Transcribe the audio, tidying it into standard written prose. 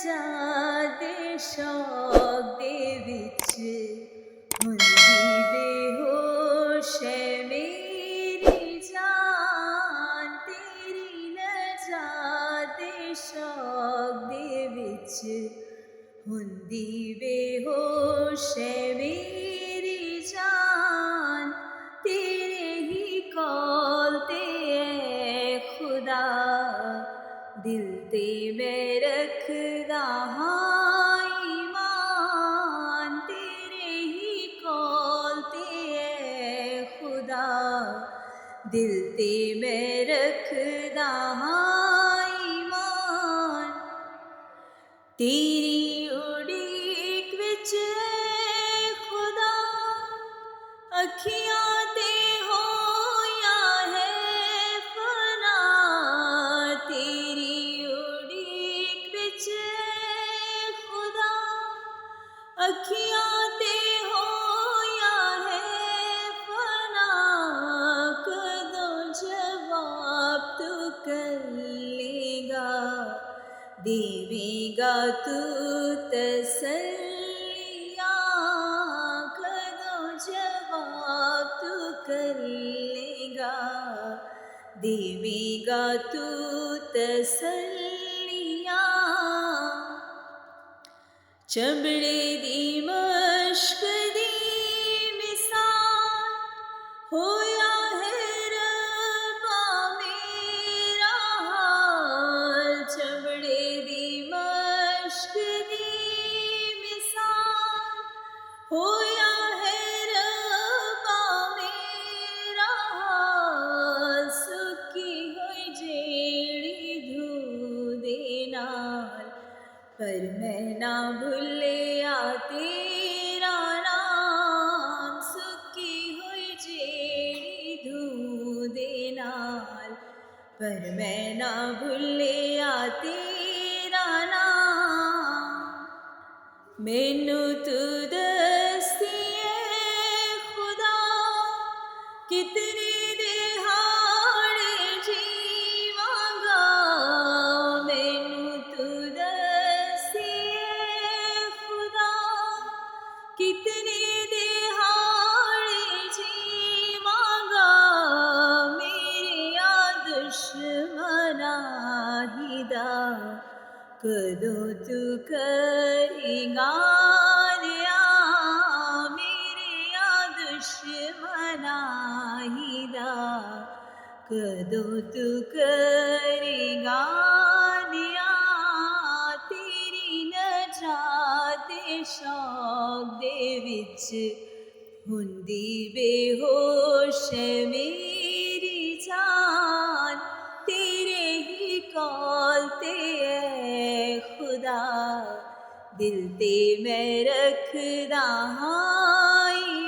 जाते शौक दे विच हुंदी बेहोश है मेरी जान तेरी न जाते शौक दे विच हुंदी बेहोश है मेरी जान तेरे ही कौल ते ऐ खुदा दिल ते मैं रखदा हां ईमान तेरे ही कौल ते ऐ खुदा दिल ते मैं रखदा हां ईमान तेरी उड़ीक विच ऐ खुदा अखियां ते होया है फना तेरी उड़ीक विच ऐ खुदा अखियां ते होया है फना कदों जवाब तू कर लेगा देवेगा तू तसल्लियाँ कदों जवाब तू कर लेगा देवेगा तू तसल्लियाँ चमड़े दी मश्क दी मिसाल होया है रब्बा मेरा हाल चमड़े दी मश्क दी मिसाल होया है रब्बा मेरा हाल सुकी होई जेड़ी धू दे नाल पर मैं ना भुलिया तेरा नाम सुकी हुई जेड़ी धू दे नाल पर मैं ना भुलिया तेरा नाम मैनू तू दस्सी ऐ खुदा कितने दिहाड़े जीवांगा मैनू तू दस्सी ऐ खुदा कितने दिहाड़े जीवांगा मेरे दुश्मना हिदा कदों तू करेगा रिया मेरे दुश्मना हिदा कदों तू करेगा रिया तेरी नजात शौक दे विच हुंदी बेहोश है मेरी जान तेरे ही कौल ते ऐ खुदा दिल ते मैं रखदा हां